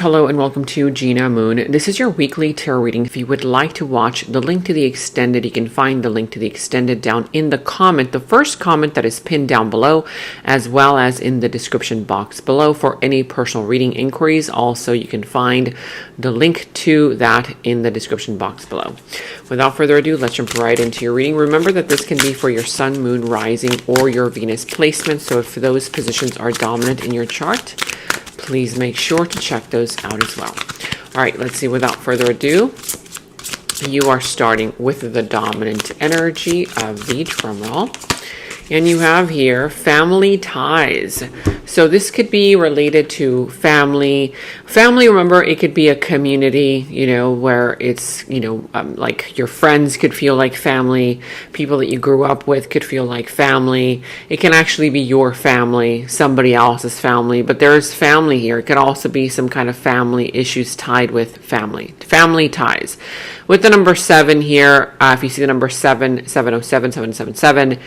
Hello and welcome to Gena Moon. This is your weekly tarot reading. If you would like to watch the link to the extended, you can find the link to the extended down in the comment, the first comment that is pinned down below, as well as in the description box below for any personal reading inquiries. Also, you can find the link to that in the description box below. Without further ado, let's jump right into your reading. Remember that this can be for your sun, moon, rising, or your Venus placement. So if those positions are dominant in your chart, please make sure to check those out as well. All right, let's see. Without further ado, you are starting with the dominant energy of the drum roll. And you have here family ties. So this could be related to family. Family, remember, it could be a community, where it's, like your friends could feel like family. People that you grew up with could feel like family. It can actually be your family, somebody else's family, but there's family here. It could also be some kind of family issues tied with family. Family ties. With the number 7 here, if you see the number 7, 707, 777,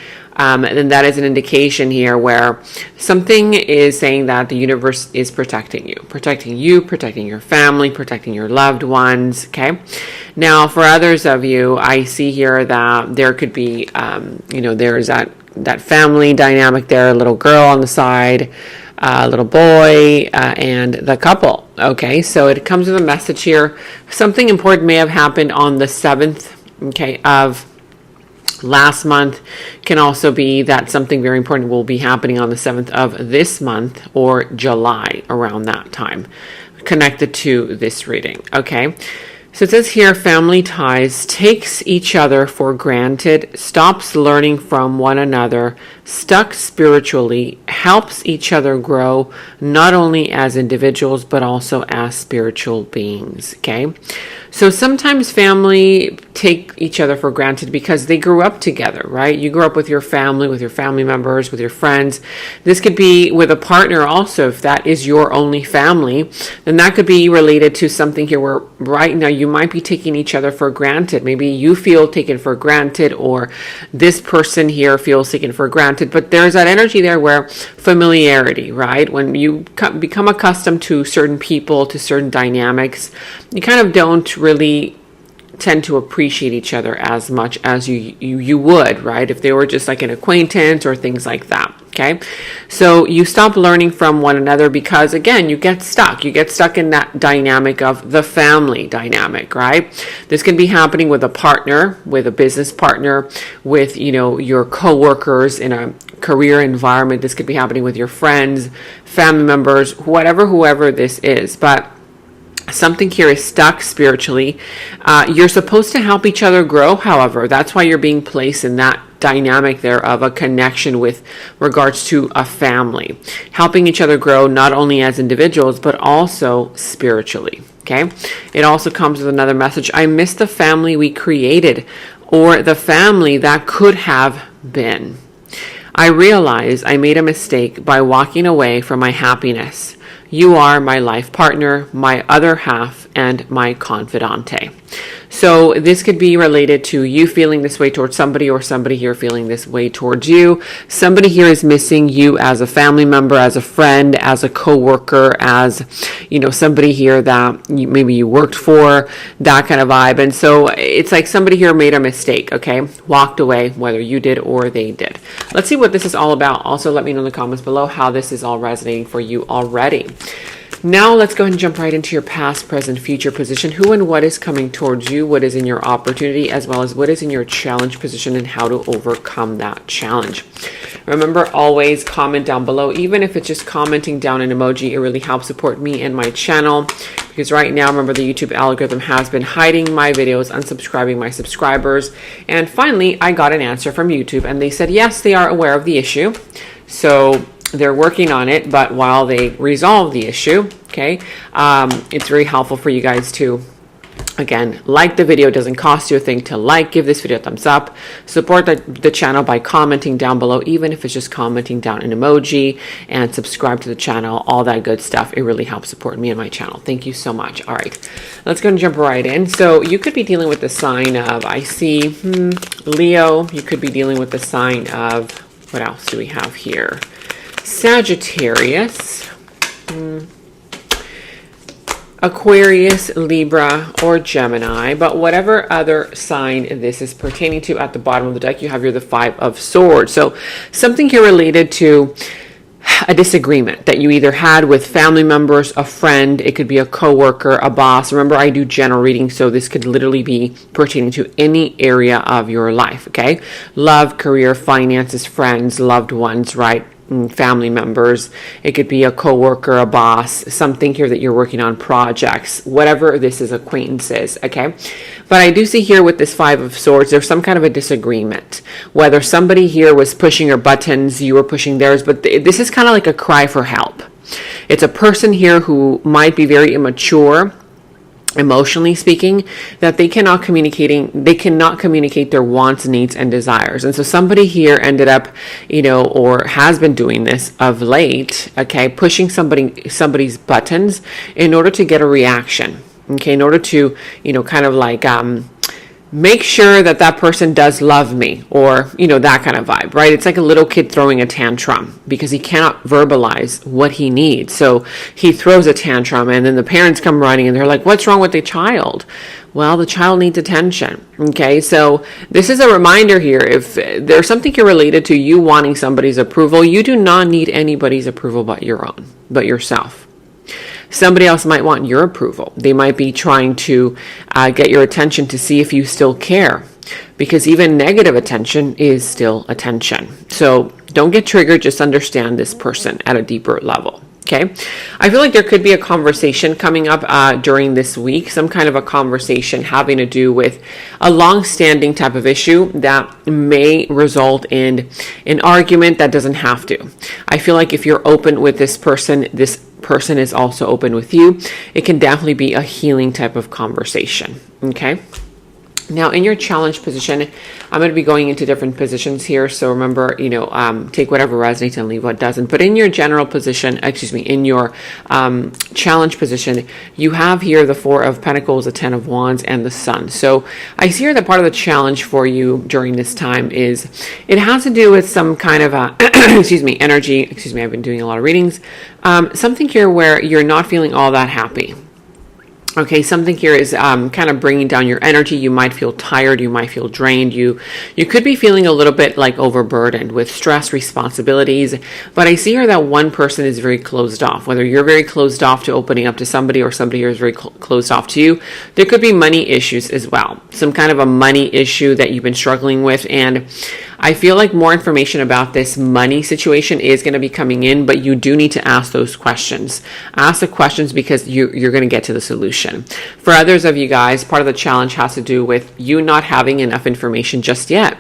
then that is an indication here where something is saying that the universe is protecting you, protecting your family, protecting your loved ones. Okay. Now, for others of you, I see here that there could be, there's that family dynamic there, a little girl on the side, a little boy, and the couple. Okay. So it comes with a message here. Something important may have happened on the 7th, of last month. Can also be that something very important will be happening on the 7th of this month or July, around that time, connected to this reading. Okay. So it says here, family ties, takes each other for granted, stops learning from one another, stuck spiritually, helps each other grow, not only as individuals, but also as spiritual beings. Okay. So sometimes family take each other for granted because they grew up together, right? You grew up with your family members, with your friends. This could be with a partner also. If that is your only family, then that could be related to something here where right now you might be taking each other for granted. Maybe you feel taken for granted, or this person here feels taken for granted. But there's that energy there where familiarity, right? When you become accustomed to certain people, to certain dynamics, you kind of don't really tend to appreciate each other as much as you would, right? If they were just like an acquaintance or things like that. Okay. So you stop learning from one another because, again, you get stuck in that dynamic of the family dynamic, right? This can be happening with a partner, with a business partner, with, your coworkers in a career environment. This could be happening with your friends, family members, whoever this is. But something here is stuck spiritually. You're supposed to help each other grow, however. That's why you're being placed in that dynamic there of a connection with regards to a family. Helping each other grow not only as individuals, but also spiritually. Okay? It also comes with another message. I miss the family we created, or the family that could have been. I realize I made a mistake by walking away from my happiness. You are my life partner, my other half, and my confidante. So this could be related to you feeling this way towards somebody, or somebody here feeling this way towards you. Somebody here is missing you as a family member, as a friend, as a coworker, as, somebody here that maybe you worked for, that kind of vibe. And so it's like somebody here made a mistake, okay? Walked away, whether you did or they did. Let's see what this is all about. Also, let me know in the comments below how this is all resonating for you already. Now let's go ahead and jump right into your past, present, future position. Who and what is coming towards you, what is in your opportunity, as well as what is in your challenge position and how to overcome that challenge. Remember, always comment down below. Even if it's just commenting down an emoji, it really helps support me and my channel. Because right now, remember, the YouTube algorithm has been hiding my videos, unsubscribing my subscribers. And finally, I got an answer from YouTube, and they said, yes, they are aware of the issue. So they're working on it, but while they resolve the issue, okay, it's very helpful for you guys to, again, like the video. It doesn't cost you a thing to like. Give this video a thumbs up. Support the channel by commenting down below, even if it's just commenting down an emoji, and subscribe to the channel, all that good stuff. It really helps support me and my channel. Thank you so much. All right, let's go and jump right in. So you could be dealing with the sign of, I see, Leo. You could be dealing with the sign of, what else do we have here? Sagittarius. Aquarius, Libra, or Gemini, but whatever other sign this is pertaining to. At the bottom of the deck, you have here the Five of Swords. So something here related to a disagreement that you either had with family members, a friend, it could be a coworker, a boss. Remember, I do general reading, so this could literally be pertaining to any area of your life, okay? Love, career, finances, friends, loved ones, right? Family members. It could be a coworker, a boss, something here that you're working on, projects, whatever this is, acquaintances, okay? But I do see here with this Five of Swords, there's some kind of a disagreement, whether somebody here was pushing your buttons, you were pushing theirs, but this is kind of like a cry for help. It's a person here who might be very immature, emotionally speaking, that they cannot communicate their wants, needs, and desires. And so somebody here ended up, or has been doing this of late, okay, pushing somebody's buttons in order to get a reaction, okay, in order to, kind of like, make sure that person does love me, or, that kind of vibe, right? It's like a little kid throwing a tantrum because he cannot verbalize what he needs. So he throws a tantrum, and then the parents come running and they're like, what's wrong with the child? Well, the child needs attention. Okay, so this is a reminder here. If there's something here related to you wanting somebody's approval, you do not need anybody's approval but your own, but yourself. Somebody else might want your approval. They might be trying to get your attention to see if you still care, because even negative attention is still attention. So don't get triggered. Just understand this person at a deeper level. Okay, I feel like there could be a conversation coming up during this week, some kind of a conversation having to do with a long-standing type of issue that may result in an argument that doesn't have to. I feel like if you're open with this person is also open with you, it can definitely be a healing type of conversation. Okay. Now, in your challenge position, I'm going to be going into different positions here. So remember, take whatever resonates and leave what doesn't. But in your general position, in your challenge position, you have here the Four of Pentacles, the Ten of Wands, and the Sun. So I see here that part of the challenge for you during this time is it has to do with some kind of energy. I've been doing a lot of readings. Something here where you're not feeling all that happy. Okay, something here is kind of bringing down your energy. You might feel tired. You might feel drained. You could be feeling a little bit like overburdened with stress, responsibilities. But I see here that one person is very closed off. Whether you're very closed off to opening up to somebody, or somebody here is very closed off to you. There could be money issues as well. Some kind of a money issue that you've been struggling with. And I feel like more information about this money situation is going to be coming in, but you do need to ask those questions. Ask the questions because you're going to get to the solution. For others of you guys, part of the challenge has to do with you not having enough information just yet.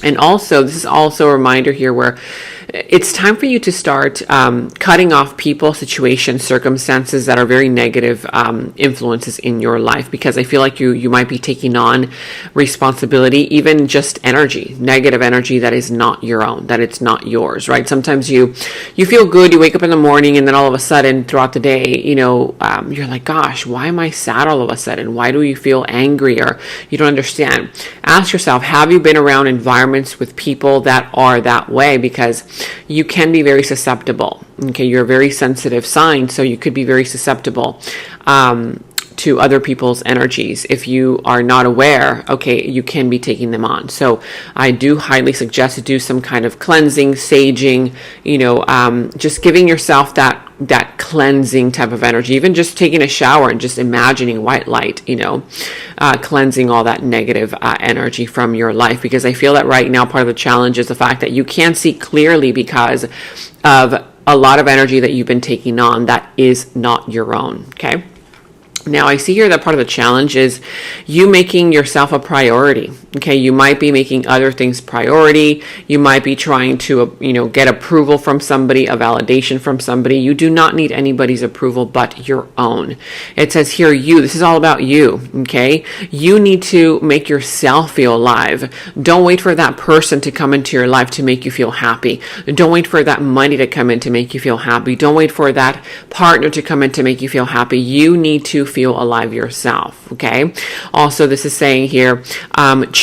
And also, this is also a reminder here where it's time for you to start cutting off people, situations, circumstances that are very negative influences in your life, because I feel like you might be taking on responsibility, even just energy, negative energy that is not your own, that it's not yours, right? Sometimes you feel good, you wake up in the morning, and then all of a sudden throughout the day, you're like, gosh, why am I sad all of a sudden? Why do you feel angry, or you don't understand? Ask yourself, have you been around environments with people that are that way? Because you can be very susceptible. Okay, you're a very sensitive sign, so you could be very susceptible to other people's energies. If you are not aware, okay, you can be taking them on. So I do highly suggest to do some kind of cleansing, saging, just giving yourself that cleansing type of energy, even just taking a shower and just imagining white light, cleansing all that negative energy from your life. Because I feel that right now part of the challenge is the fact that you can't see clearly because of a lot of energy that you've been taking on that is not your own. Okay. Now, I see here that part of the challenge is you making yourself a priority. Okay, you might be making other things priority. You might be trying to, get approval from somebody, a validation from somebody. You do not need anybody's approval but your own. It says here, this is all about you. Okay, you need to make yourself feel alive. Don't wait for that person to come into your life to make you feel happy. Don't wait for that money to come in to make you feel happy. Don't wait for that partner to come in to make you feel happy. You need to feel alive yourself. Okay. Also, this is saying here,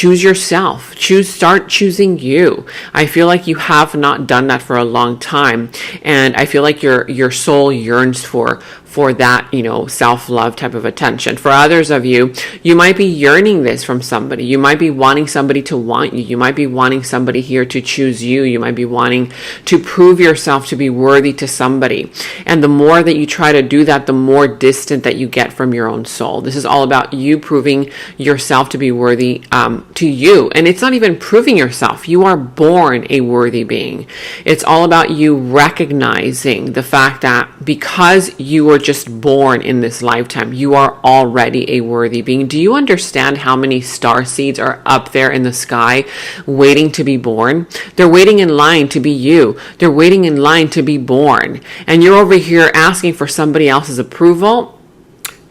choose yourself. Start choosing you. I feel like you have not done that for a long time, and I feel like your soul yearns for for that, self-love type of attention. For others of you, you might be yearning this from somebody. You might be wanting somebody to want you. You might be wanting somebody here to choose you. You might be wanting to prove yourself to be worthy to somebody. And the more that you try to do that, the more distant that you get from your own soul. This is all about you proving yourself to be worthy to you. And it's not even proving yourself. You are born a worthy being. It's all about you recognizing the fact that because you were just born in this lifetime, you are already a worthy being. Do you understand how many star seeds are up there in the sky waiting to be born? They're waiting in line to be you. They're waiting in line to be born. And you're over here asking for somebody else's approval.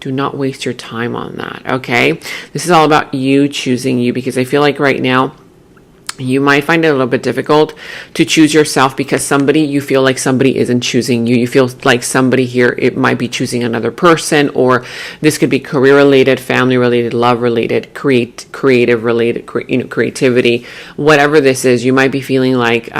Do not waste your time on that, okay? This is all about you choosing you, because I feel like right now, you might find it a little bit difficult to choose yourself because you feel like somebody isn't choosing you. You feel like somebody here, it might be choosing another person, or this could be career related, family related, love related, creative related, creativity, whatever this is. You might be feeling like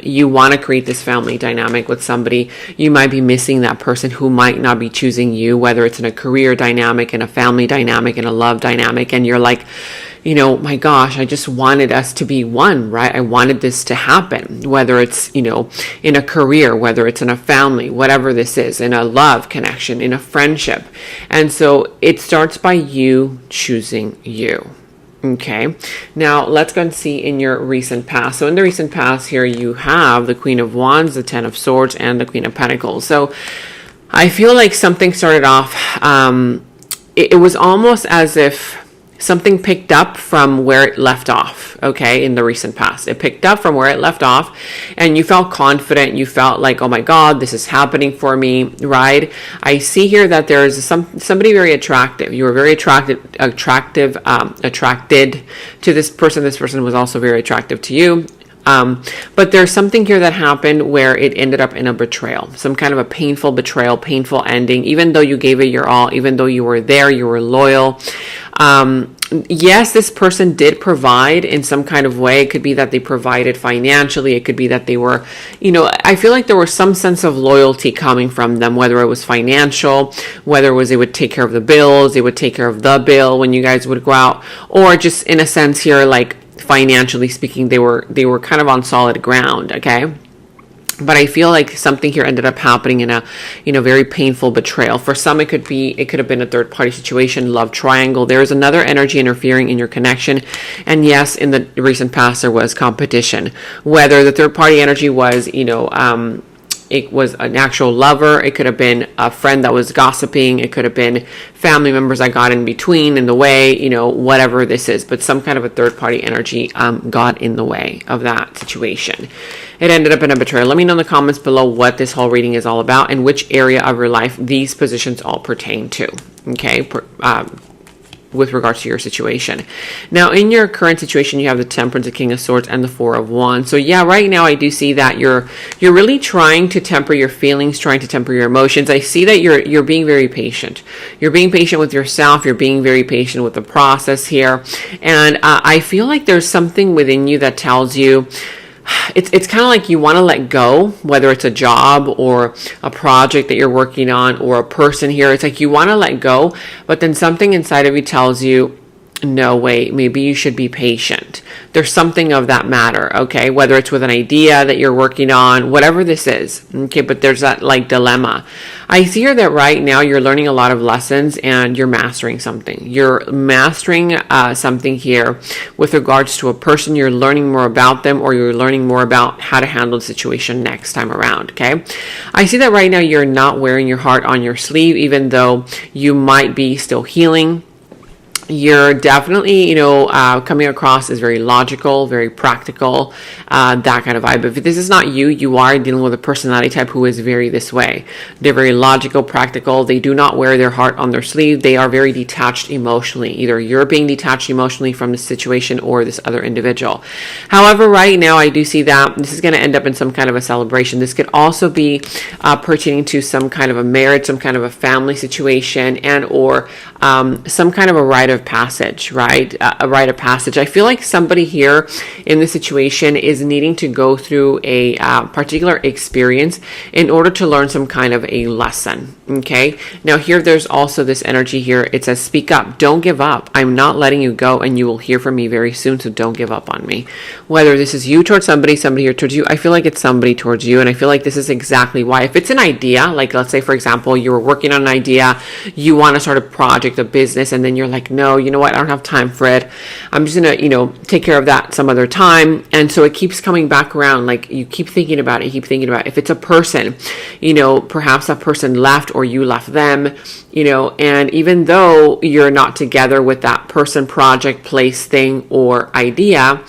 you want to create this family dynamic with somebody. You might be missing that person who might not be choosing you, whether it's in a career dynamic, in a family dynamic, in a love dynamic, and you're like, my gosh, I just wanted us to be one, right? I wanted this to happen, whether it's, in a career, whether it's in a family, whatever this is, in a love connection, in a friendship. And so it starts by you choosing you. Okay, now let's go and see in your recent past. So in the recent past here, you have the Queen of Wands, the Ten of Swords, and the Queen of Pentacles. So I feel like something started off, it was almost as if something picked up from where it left off, okay, in the recent past. It picked up from where it left off, and you felt confident. You felt like, oh my God, this is happening for me, right? I see here that there's somebody very attractive. You were very attracted to this person. This person was also very attractive to you. But there's something here that happened where it ended up in a betrayal, some kind of a painful betrayal, painful ending, even though you gave it your all, even though you were there, you were loyal. Yes, this person did provide in some kind of way. It could be that they provided financially. It could be that they were, I feel like there was some sense of loyalty coming from them, whether it was financial, whether it was they would take care of the bills, they would take care of the bill when you guys would go out, or just in a sense here, like financially speaking, they were kind of on solid ground, okay? But I feel like something here ended up happening in a, very painful betrayal. For some, it could have been a third party situation, love triangle. There's another energy interfering in your connection. And yes, in the recent past, there was competition. Whether the third party energy was, it was an actual lover. It could have been a friend that was gossiping. It could have been family members that got in between, in the way, whatever this is. But some kind of a third party energy got in the way of that situation. It ended up in a betrayal. Let me know in the comments below what this whole reading is all about and which area of your life these positions all pertain to. Okay. With regards to your situation. Now, in your current situation, you have the Temperance, the King of Swords, and the Four of Wands. So yeah, right now I do see that you're really trying to temper your feelings, trying to temper your emotions. I see that you're being very patient. You're being patient with yourself. You're being very patient with the process here. And I feel like there's something within you that tells you, it's kind of like you want to let go, whether it's a job or a project that you're working on or a person here. It's like you want to let go, but then something inside of you tells you, no, wait, maybe you should be patient. There's something of that matter, okay? Whether it's with an idea that you're working on, whatever this is, okay? But there's that like dilemma. I see here that right now you're learning a lot of lessons and you're mastering something. You're mastering something here with regards to a person. You're learning more about them, or you're learning more about how to handle the situation next time around, okay? I see that right now you're not wearing your heart on your sleeve, even though you might be still healing. You're definitely, coming across as very logical, very practical, that kind of vibe. If this is not you, you are dealing with a personality type who is very this way. They're very logical, practical. They do not wear their heart on their sleeve. They are very detached emotionally. Either you're being detached emotionally from the situation or this other individual. However, right now, I do see that this is going to end up in some kind of a celebration. This could also be pertaining to some kind of a marriage, some kind of a family situation, and or some kind of a rite of passage, right? A rite of passage. I feel like somebody here in this situation is needing to go through a particular experience in order to learn some kind of a lesson. Okay. Now here, there's also this energy here. It says, speak up. Don't give up. I'm not letting you go, and you will hear from me very soon. So don't give up on me. Whether this is you towards somebody here towards you, I feel like it's somebody towards you. And I feel like this is exactly why. If it's an idea, like let's say, for example, you were working on an idea, you want to start a project, a business, and then you're like, no, you know what? I don't have time for it. I'm just going to, take care of that some other time. And so it keeps coming back around. Like you keep thinking about it. You keep thinking about it. If it's a person, perhaps that person left, or you left them, and even though you're not together with that person, project, place, thing, or idea,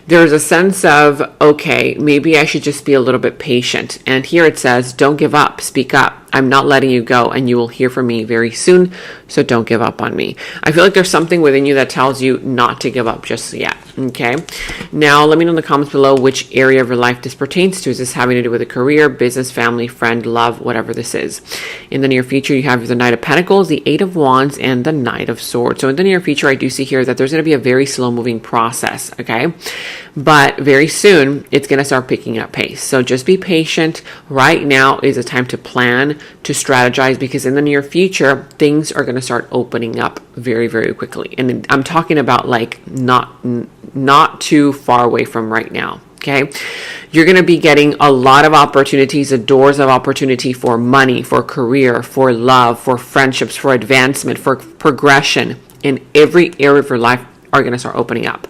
there's a sense of, okay, maybe I should just be a little bit patient. And here it says, don't give up, speak up. I'm not letting you go, and you will hear from me very soon. So don't give up on me. I feel like there's something within you that tells you not to give up just yet. Okay. Now, let me know in the comments below which area of your life this pertains to. Is this having to do with a career, business, family, friend, love, whatever this is? In the near future, you have the Knight of Pentacles, the Eight of Wands, and the Knight of Swords. So in the near future, I do see here that there's going to be a very slow moving process. Okay. But very soon, it's going to start picking up pace. So just be patient. Right now is a time to plan, to strategize, because in the near future, things are going to start opening up very, very quickly. And I'm talking about like not too far away from right now. Okay. You're going to be getting a lot of opportunities, the doors of opportunity for money, for career, for love, for friendships, for advancement, for progression in every area of your life are going to start opening up.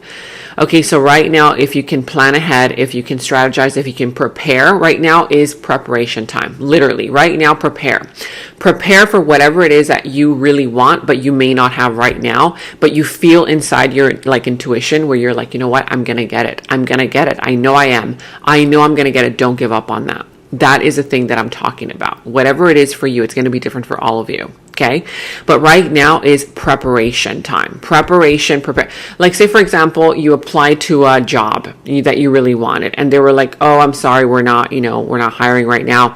Okay, so right now, if you can plan ahead, if you can strategize, if you can prepare, right now is preparation time. Literally, right now, prepare. Prepare for whatever it is that you really want, but you may not have right now, but you feel inside your like intuition where you're like, you know what, I'm going to get it. I'm going to get it. I know I am. I know I'm going to get it. Don't give up on that. That is the thing that I'm talking about. Whatever it is for you, it's going to be different for all of you. Okay. But right now is preparation time. Prepare. Like say, for example, you applied to a job that you really wanted, and they were like, oh, I'm sorry, we're not hiring right now.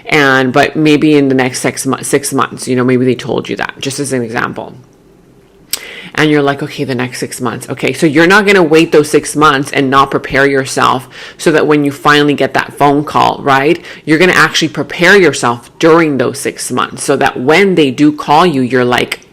But maybe in the next 6 months, maybe they told you that, just as an example. And you're like, okay, the next 6 months. Okay, so you're not going to wait those 6 months and not prepare yourself so that when you finally get that phone call, right, you're going to actually prepare yourself during those 6 months so that when they do call you, you're like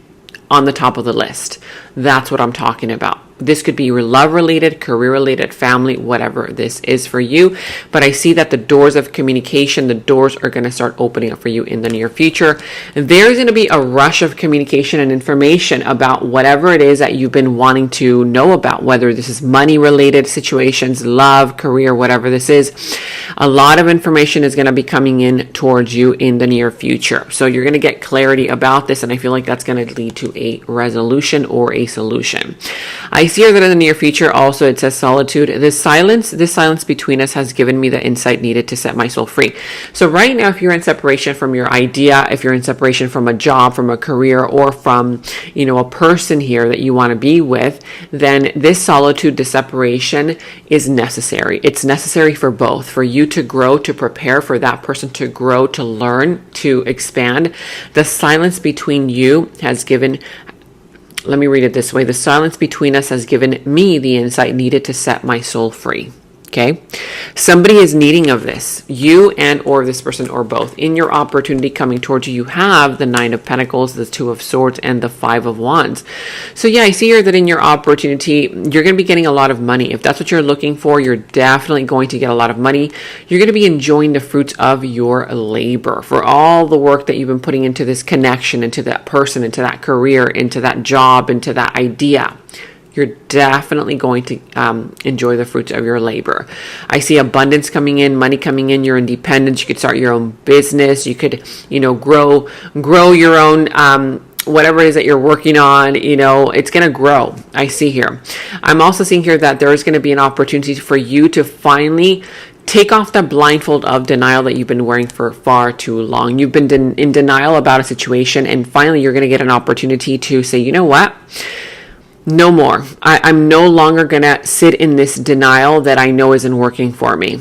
on the top of the list. That's what I'm talking about. This could be love related, career related, family, whatever this is for you. But I see that the doors of communication, the doors are going to start opening up for you in the near future. There's going to be a rush of communication and information about whatever it is that you've been wanting to know about, whether this is money related situations, love, career, whatever this is. A lot of information is going to be coming in towards you in the near future. So you're going to get clarity about this. And I feel like that's going to lead to a resolution or a solution. I see here that in the near future also it says solitude. This silence between us has given me the insight needed to set my soul free. So right now, if you're in separation from your idea, if you're in separation from a job, from a career, or from, a person here that you want to be with, then this solitude, the separation is necessary. It's necessary for both, for you to grow, to prepare, for that person to grow, to learn, to expand. The silence between you has given, let me read it this way. The silence between us has given me the insight needed to set my soul free. Okay. Somebody is needing of this, you and or this person or both. In your opportunity coming towards you, you have the Nine of Pentacles, the Two of Swords, and the Five of Wands. So yeah, I see here that in your opportunity, you're going to be getting a lot of money. If that's what you're looking for, you're definitely going to get a lot of money. You're going to be enjoying the fruits of your labor for all the work that you've been putting into this connection, into that person, into that career, into that job, into that idea. You're definitely going to enjoy the fruits of your labor. I see abundance coming in, money coming in, your independence. You could start your own business. You could, grow your own, whatever it is that you're working on, it's going to grow. I see here. I'm also seeing here that there is going to be an opportunity for you to finally take off the blindfold of denial that you've been wearing for far too long. You've been in denial about a situation, and finally you're going to get an opportunity to say, you know what? No more. I'm no longer going to sit in this denial that I know isn't working for me.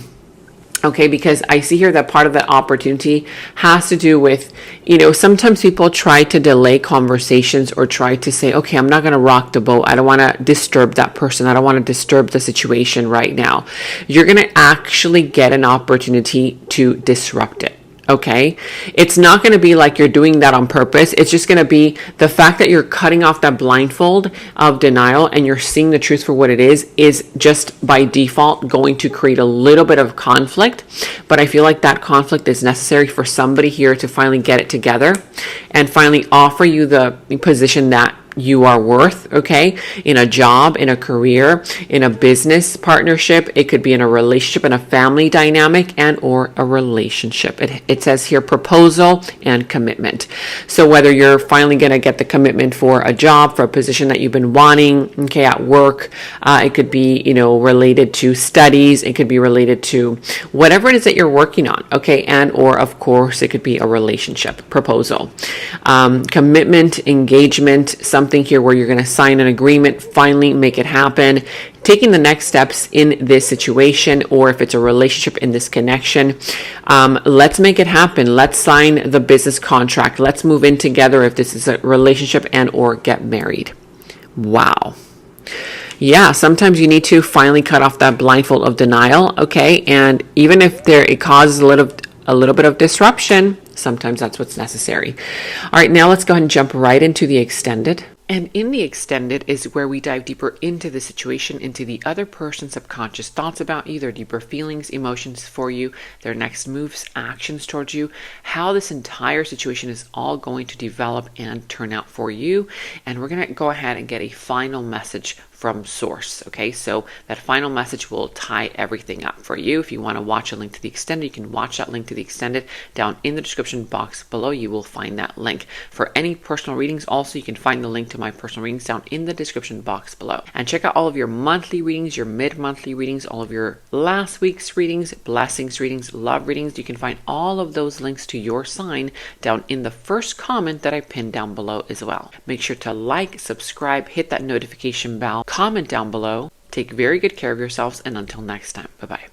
Okay, because I see here that part of the opportunity has to do with, sometimes people try to delay conversations or try to say, okay, I'm not going to rock the boat. I don't want to disturb that person. I don't want to disturb the situation right now. You're going to actually get an opportunity to disrupt it. Okay. It's not going to be like you're doing that on purpose. It's just going to be the fact that you're cutting off that blindfold of denial and you're seeing the truth for what it is just by default going to create a little bit of conflict. But I feel like that conflict is necessary for somebody here to finally get it together and finally offer you the position that you are worth, okay? In a job, in a career, in a business partnership. It could be in a relationship, in a family dynamic, and or a relationship. It says here proposal and commitment. So whether you're finally going to get the commitment for a job, for a position that you've been wanting, okay, at work, it could be, related to studies. It could be related to whatever it is that you're working on, okay? And or of course, it could be a relationship proposal, commitment, engagement, something here where you're going to sign an agreement, finally make it happen, taking the next steps in this situation, or if it's a relationship in this connection, let's make it happen. Let's sign the business contract. Let's move in together if this is a relationship and or get married. Wow. Yeah, sometimes you need to finally cut off that blindfold of denial, okay? And even if it causes a little bit of disruption, sometimes that's what's necessary. All right, now let's go ahead and jump right into the extended. And in the extended is where we dive deeper into the situation, into the other person's subconscious thoughts about you, their deeper feelings, emotions for you, their next moves, actions towards you, how this entire situation is all going to develop and turn out for you. And we're going to go ahead and get a final message from source. Okay, so that final message will tie everything up for you. If you want to watch a link to the extended, you can watch that link to the extended down in the description box below. You will find that link. For any personal readings, also you can find the link to my personal readings down in the description box below. And check out all of your monthly readings, your mid-monthly readings, all of your last week's readings, blessings readings, love readings. You can find all of those links to your sign down in the first comment that I pinned down below as well. Make sure to like, subscribe, hit that notification bell, comment down below. Take very good care of yourselves, and until next time, bye-bye.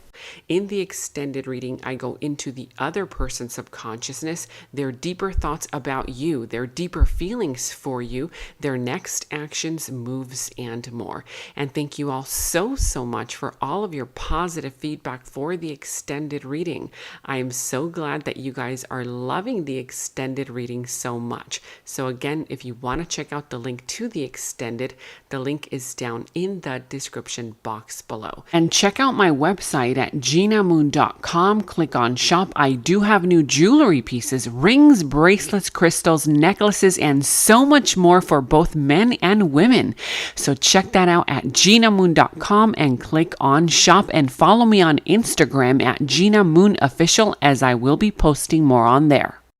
In the extended reading, I go into the other person's subconsciousness, their deeper thoughts about you, their deeper feelings for you, their next actions, moves, and more. And thank you all so much for all of your positive feedback for the extended reading. I am so glad that you guys are loving the extended reading so much. So again, if you want to check out the link to the extended, the link is down in the description box below. And check out my website at genamoon.com. Click on shop. I do have new jewelry pieces, rings, bracelets, crystals, necklaces, and so much more for both men and women. So check that out at genamoon.com and click on shop, and follow me on Instagram at Gena Moon Official, as I will be posting more on there.